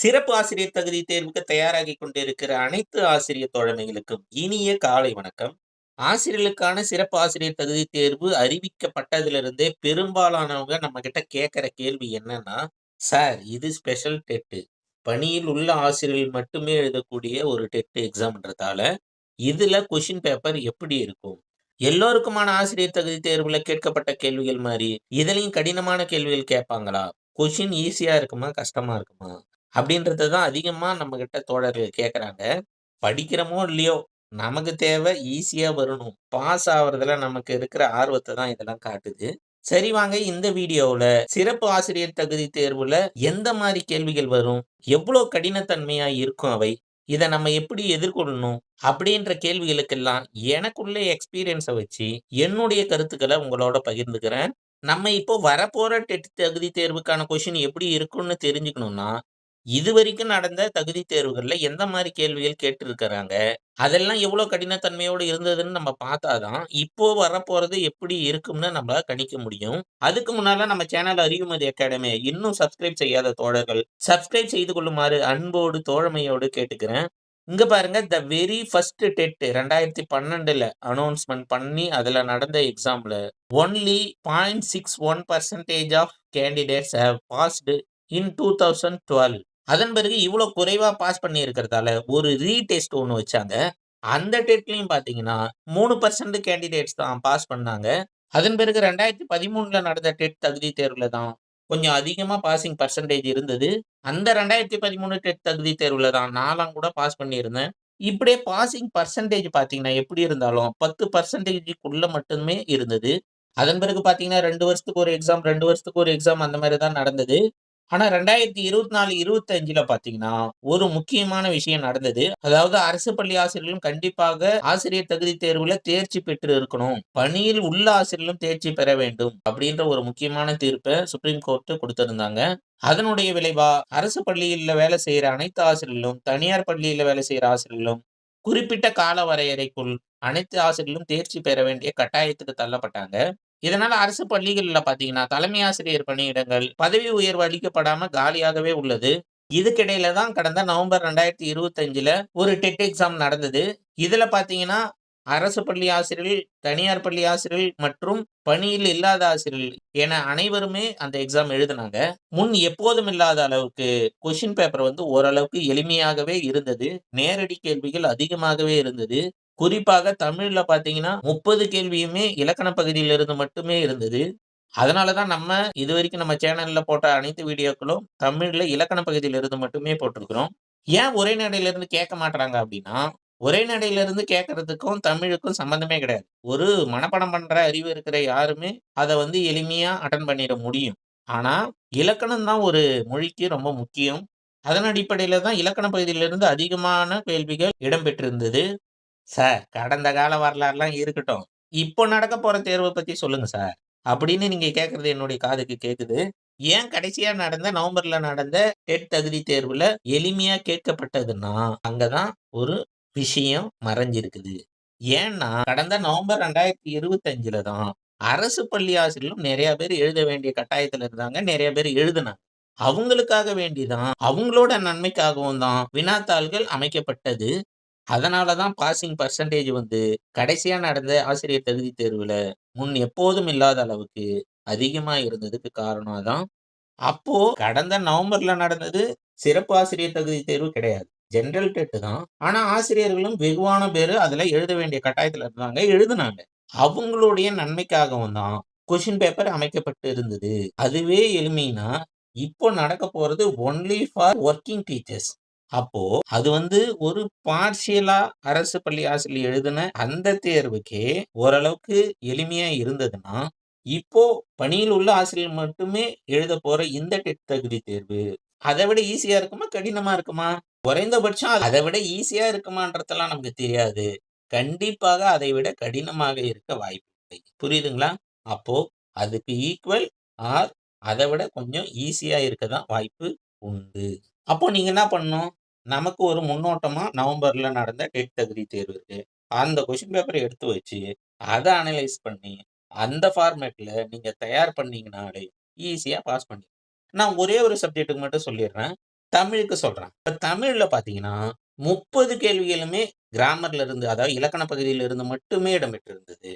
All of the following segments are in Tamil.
சிறப்பு ஆசிரியர் தகுதி தேர்வுக்கு தயாராகிக் கொண்டிருக்கிற அனைத்து ஆசிரியர் தோழமைகளுக்கும் இனிய காலை வணக்கம். ஆசிரியர்களுக்கான சிறப்பு ஆசிரியர் தகுதி தேர்வு அறிவிக்கப்பட்டதிலிருந்தே பெரும்பாலானவங்க நம்ம கிட்ட கேட்கிற கேள்வி என்னன்னா, சார் இது ஸ்பெஷல் டெட். பணியில் உள்ள ஆசிரியர்கள் மட்டுமே எழுதக்கூடிய ஒரு டெட் எக்ஸாம்ன்றதால, இதுல கொஸ்டின் பேப்பர் எப்படி இருக்கும்? எல்லோருக்குமான ஆசிரியர் தகுதி தேர்வுல கேட்கப்பட்ட கேள்விகள் மாரி, இதுலயும் கடினமான கேள்விகள் கேட்பாங்களா? கொஸ்டின் ஈஸியா இருக்குமா? கஷ்டமா இருக்குமா? அப்படின்றத தான் அதிகமா நம்மகிட்ட தோழர்கள் கேட்கறாங்க. படிக்கிறோமோ இல்லையோ, நமக்கு தேவை ஈஸியா வரணும். பாஸ் ஆவறதுல நமக்கு இருக்கிற ஆர்வத்த தான் இதெல்லாம் காட்டுது. சரி வாங்க இந்த வீடியோவுல சிறப்பு ஆசிரியர் தகுதி தேர்வுல எந்த மாரி கேள்விகள் வரும்? எவ்ளோ கடினத்தன்மையா இருக்கும் அவை? இத நம்ம எப்படி எதிர்கொள்ளணும்? அப்படின்ற கேள்விகளுக்கெல்லாம் எனக்குள்ள எக்ஸ்பீரியன்ஸ வச்சு, என்னுடைய கருத்துக்கள உங்களோட பகிர்ந்துக்கிறேன். நம்ம இப்போ வரப்போற டெட் தகுதி தேர்வுக்கான கொஸ்டின் எப்படி இருக்கும்னு தெரிஞ்சுக்கணும்னா, இதுவரைக்கும் நடந்த தகுதி தேர்வுகள்ல எந்த மாரி கேள்விகள் கேட்டிருக்கிறாங்க? அதெல்லாம் எவ்வளோ கடினத்தன்மையோடு இருந்ததுன்னு நம்ம பார்த்தா தான், இப்போ வரப்போறது எப்படி இருக்கும்னு நம்ம கணிக்க முடியும். அதுக்கு முன்னால நம்ம சேனல் அறிவுமதி அகாடமிய இன்னும் சப்ஸ்கிரைப் செய்யாத தோழர்கள், சப்ஸ்கிரைப் செய்து கொள்ளுமாறு அன்போடு, தோழமையோடு கேட்டுக்கிறேன். இங்க பாருங்க, த வெரி ஃபர்ஸ்ட் டெட் 2012ல அனௌன்ஸ்மென்ட் பண்ணி, அதுல நடந்த எக்ஸாம்ல only 0.61% of candidates have passed in 2012. அதன் பிறகு இவ்ளோ குறைவா பாஸ் பண்ணியிருக்கிறதால, ஒரு ரீடெஸ்ட் ஒண்ணு வச்சாங்க. அந்த டெட்லயும் பார்த்தீங்கன்னா, 3% கேண்டிடேட்ஸ் தான் பாஸ் பண்ணாங்க. அதன் பிறகு 2013ல நடந்த டெட் தகுதி தேர்வுல தான் கொஞ்சம் அதிகமா பாசிங் பெர்சன்டேஜ் இருந்தது. அந்த 2013 டெட் தகுதி தேர்வுல தான் நான்லாம் கூட பாஸ் பண்ணியிருந்தேன். இப்படியே பாசிங் பெர்சன்டேஜ் பார்த்தீங்கன்னா, எப்படி இருந்தாலும் 10%க்குள்ள மட்டுமே இருந்தது. அதன் பிறகு பார்த்தீங்கன்னா, 2 வருஷத்துக்கு ஒரு எக்ஸாம், 2 வருஷத்துக்கு ஒரு எக்ஸாம் அந்த மாரி தான் நடந்தது. ஆனா 2024, 25ல பார்த்தீங்கன்னா, ஒரு முக்கியமான விஷயம் நடந்தது. அதாவது அரசு பள்ளி ஆசிரியர்களும் கண்டிப்பாக ஆசிரியர் தகுதி தேர்வுல தேர்ச்சி பெற்று இருக்கணும். பணியில் உள்ள ஆசிரியர்களும் தேர்ச்சி பெற வேண்டும். அப்படின்ற ஒரு முக்கியமான தீர்ப்ப சுப்ரீம் கோர்ட் குடுத்திருந்தாங்க. அதனுடைய விளைவா அரசு பள்ளியில வேலை செய்ற அனைத்து ஆசிரியர்களும், தனியார் பள்ளியில வேலை செய்ற ஆசிரியர்களும், குறிப்பிட்ட கால வரையறைக்குள் அனைத்து ஆசிரியர்களும் தேர்ச்சி பெற வேண்டிய கட்டாயத்துக்கு தள்ளப்பட்டாங்க. இதனால அரசு பள்ளிகள்ல பார்த்தீங்கன்னா, தலைமை ஆசிரியர் பணியிடங்கள் பதவி உயர்வு அளிக்கப்படாம காலியாகவே உள்ளது. இதுக்கிடையில தான் கடந்த நவம்பர் 2025ல ஒரு டெட் எக்ஸாம் நடந்தது. இதுல பார்த்தீங்கன்னா, அரசு பள்ளி ஆசிரியர்கள், தனியார் பள்ளி ஆசிரியர்கள் மற்றும் பணியில் இல்லாத ஆசிரியர்கள் என அனைவருமே அந்த எக்ஸாம் எழுதுனாங்க. முன் எப்போதும் இல்லாத அளவுக்கு கொஸ்டின் பேப்பர் வந்து ஓரளவுக்கு எளிமையாகவே இருந்தது. நேரடி கேள்விகள் அதிகமாகவே இருந்தது. குறிப்பாக தமிழ்ல பார்த்தீங்கன்னா, 30 கேள்வியுமே இலக்கண பகுதியிலிருந்து மட்டுமே இருந்தது. அதனால தான் நம்ம இதுவரைக்கும் நம்ம சேனல்ல போட்ட அனைத்து வீடியோக்களும் தமிழ்ல இலக்கண பகுதியிலிருந்து மட்டுமே போட்டிருக்கிறோம். ஏன் உரைநடையிலிருந்து கேட்க மாட்றாங்க அப்டின்னா, உரைநடையிலிருந்து கேட்கறதுக்கும், தமிழுக்கும் சம்மந்தமே கிடையாது. ஒரு மனப்பாடம் பண்ற அறிவு இருக்கிற யாருமே அத வந்து எளிமையா அட்டெண்ட் பண்ணிட முடியும். ஆனா, இலக்கணம் தான் ஒரு மொழிக்கு ரொம்ப முக்கியம். அதன் அடிப்படையில தான் இலக்கண பகுதியிலிருந்து அதிகமான கேள்விகள் இடம்பெற்றிருந்தது. சார், கடந்த கால வரலாறுலாம் இருக்கட்டும். இப்போ நடக்க போற தேர்வ பத்தி சொல்லுங்க சார். அப்படின்னு நீங்க கேட்கறது என்னுடைய காதுக்கு கேட்குது. ஏன் கடைசியா நடந்த நவம்பர்ல நடந்த டெட் தகுதி தேர்வுல எளிமையா கேட்கப்பட்டதுன்னா, அங்க தான் ஒரு விஷயம் மறைஞ்சிருக்குது. ஏன்னா, கடந்த நவம்பர் 2025ல தான் அரசு பள்ளி ஆசிரியர்களும் நெறைய பேர் எழுத வேண்டிய கட்டாயத்துல இருந்தாங்க. நெறைய பேர் எழுதுனாங்க. அவங்களுக்காக வேண்டி தான், அவங்களோட நன்மைக்காகவும் தான் வினாத்தாள்கள் அமைக்கப்பட்டது. அதனால தான் பாசிங் பெர்சன்டேஜ் வந்து கடைசியா நடந்த ஆசிரியர் தகுதி தேர்வுல முன் எப்போதும் இல்லாத அளவுக்கு அதிகமா இருந்ததுக்கு காரணம் அதான். அப்போ கடந்த நவம்பர்ல நடந்தது சிறப்பு ஆசிரியர் தகுதி தேர்வு கிடையாது. ஜெனரல் டெட் தான். ஆனா ஆசிரியர்களும் வெகுவான பேரு அதுல எழுத வேண்டிய கட்டாயத்துல இருந்தாங்க. எழுதுனாங்க. அவங்களுடைய நன்மைக்காகவும் தான் கொஸ்டின் பேப்பர் அமைக்கப்பட்டு இருந்தது. அதுவே எளிமைன்னா, இப்போ நடக்க போறது ஒன்லி ஃபார் வொர்க்கிங் டீச்சர்ஸ். அப்போ அது வந்து ஒரு பார்ஷியலா அரசு பள்ளி ஆசிரியர் எழுதின அந்த தேர்வுக்கே ஓரளவுக்கு எளிமையா இருந்ததுன்னா, இப்போ பணியில் உள்ள ஆசிரியர் மட்டுமே எழுதப் போற இந்த டெட் தகுதி தேர்வு, அத விட ஈஸியா இருக்குமா? கடினமா இருக்குமா? குறைந்தபட்சம் அத விட ஈஸியா இருக்குமான்றதெல்லாம் நமக்கு தெரியாது. கண்டிப்பாக அதை விட கடினமாக இருக்க வாய்ப்பில்லை. புரியுதுங்களா? அப்போ அதுக்கு ஈக்குவல் ஆர் அத விட கொஞ்சம் ஈஸியா இருக்க தான் வாய்ப்பு உண்டு. அப்போ நீங்க என்ன பண்ணணும்? நமக்கு ஒரு முன்னோட்டமா நவம்பர்ல நடந்த டெட் தகுதி தேர்வு இருக்கு. அந்த கொஸ்டின் பேப்பர எடுத்து வச்சு, அத அனலைஸ் பண்ணி, அந்த ஃபார்மேட்ல நீங்க தயார் பண்ணீங்கனாலே ஈஸியா பாஸ் பண்ணிடலாம். நான் ஒரே ஒரு சப்ஜெக்ட்க்கு மட்டும் சொல்லிர்றேன். தமிழுக்கு சொல்றேன். இப்ப தமிழ்ல பார்த்தீங்கன்னா, 30 கேள்விகளுமே கிராமர்ல இருந்து, அதாவது இலக்கண பகுதியில இருந்து மட்டுமே இடம்பெற்றிருந்தது.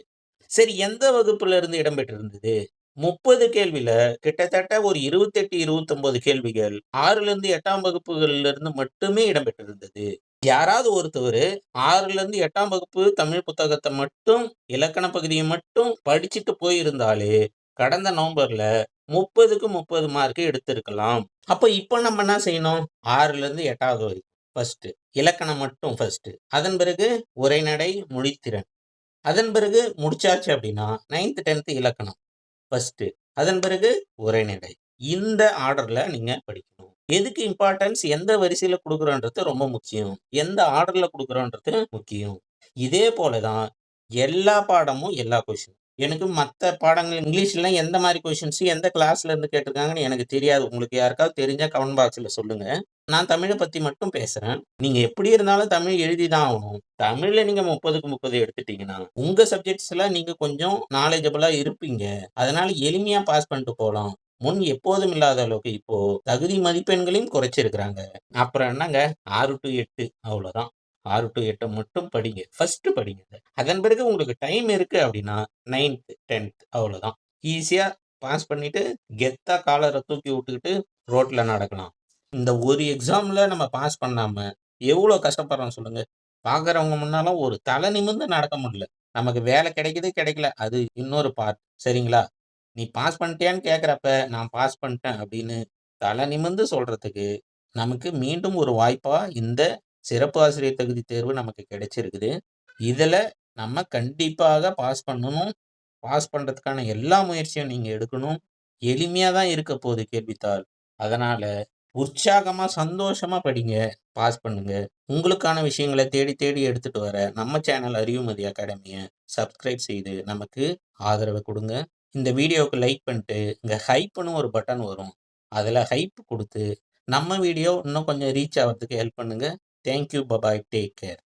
சரி, எந்த வகுப்புல இருந்து இடம்பெற்றிருந்தது? 30 கேள்வில கிட்டத்தட்ட ஒரு 28, 29 கேள்விகள் 6லிருந்து 8ஆம் வகுப்புகள்ல இருந்து மட்டுமே இடம்பெற்றிருந்தது. யாராவது ஒருத்தவரு 6லிருந்து 8ஆம் வகுப்பு தமிழ் புத்தகத்த மட்டும், இலக்கண பகுதிய மட்டும் படிச்சுட்டு போயிருந்தாலே, கடந்த நவம்பர்ல 30க்கு 30 மார்க் எடுத்திருக்கலாம். அப்ப இப்ப நம்ம என்ன செய்யணும்? 6லிருந்து 8வது வரைக்கும். ஃபர்ஸ்ட்டு. இலக்கணம் மட்டும் ஃபர்ஸ்ட்டு. அதன் பிறகு உரைநடை, மொழித்திறன். அதன் பிறகு முடிச்சாச்சு அப்படின்னா, 9த், 10த் இலக்கணம் ஃபர்ஸ்ட்டு. அதன் பிறகு உரைநடை. இந்த ஆர்டர்ல நீங்க படிக்கணும். எதுக்கு இம்பார்ட்டன்ஸ், எந்த வரிசையில குடுக்குறோன்றது ரொம்ப முக்கியம். எந்த ஆர்டர்ல குடுக்குறோன்றது முக்கியம். இதே போல தான் எல்லா பாடமும், எல்லா கொஸ்டின். எனக்கு மத்த பாடங்கள் இங்கிலீஷ்ல எந்த மாரி கொஸ்டின்ஸ் எந்த கிளாஸ்ல இருந்து கேட்டிருக்காங்கன்னு எனக்கு தெரியாது. உங்களுக்கு யாருக்காவது தெரிஞ்சா கமெண்ட் பாக்ஸ்ல சொல்லுங்க. நான் தமிழ பத்தி மட்டும் பேசுறேன். நீங்க எப்படி இருந்தாலும் தமிழ் எழுதி தான் ஆகணும். தமிழ்ல நீங்க 30க்கு 30 எடுத்துட்டீங்கன்னா, உங்க சப்ஜெக்ட்ஸ்ல நீங்க கொஞ்சம் நாலேட்ஜபிளா இருப்பீங்க. அதனால எளிமையா பாஸ் பண்ணிட்டு போலாம். முன் எப்போதும் இல்லாத அளவுக்கு இப்போ தகுதி மதிப்பெண்களையும் குறைச்சிருக்கிறாங்க. அப்புறம் என்னங்க, 6 டூ 8 அவ்வளோதான். 6 டூ 8 மட்டும் படிங்க. ஃபர்ஸ்ட்டு படிங்க. அதன் பிறகு உங்களுக்கு டைம் இருக்கு அப்படின்னா, 9த், 10த் அவ்வளோதான். ஈஸியா பாஸ் பண்ணிட்டு, கெத்தா காலர தூக்கி விட்டுக்கிட்டு ரோட்ல நடக்கலாம். இந்த ஒரு எக்ஸாம்ல நம்ம பாஸ் பண்ணாம, எவ்வளோ கஷ்டப்படுறோம் சொல்லுங்க. பார்க்குறவங்க முன்னால ஒரு தலை நிமிர்ந்து நடக்க முடியல. நமக்கு வேலை கிடைக்குது, கிடைக்கல. அது இன்னொரு பார்ட். சரிங்களா? நீ பாஸ் பண்ணிட்டியான்னு கேட்கிறப்ப, நான் பாஸ் பண்ணிட்டேன் அப்படின்னு தலை நிமிர்ந்து சொல்றதுக்கு, நமக்கு மீண்டும் ஒரு வாய்ப்பா இந்த சிறப்பு ஆசிரியர் தகுதி தேர்வு நமக்கு கிடைச்சிருக்குது. இதுல நம்ம கண்டிப்பாக பாஸ் பண்ணணும். பாஸ் பண்றதுக்கான எல்லா முயற்சியும் நீங்க எடுக்கணும். எளிமையா தான் இருக்க போகுது கேள்வித்தாள். அதனால உற்சாகமா, சந்தோஷமா படிங்க. பாஸ் பண்ணுங்க. உங்களுக்கான விஷயங்கள தேடி தேடி எடுத்துட்டு வர நம்ம சேனல் அறிவுமதி அகாடமிய சப்ஸ்கிரைப் செய்து நமக்கு ஆதரவு குடுங்க. இந்த வீடியோவுக்கு லைக் பண்ணிட்டு, இங்க ஹைப்ன்னு ஒரு பட்டன் வரும். அதுல ஹைப் குடுத்து, நம்ம வீடியோ இன்னும் கொஞ்சம் ரீச் ஆவறதுக்கு ஹெல்ப் பண்ணுங்க. Thank you. Bye bye. Take care.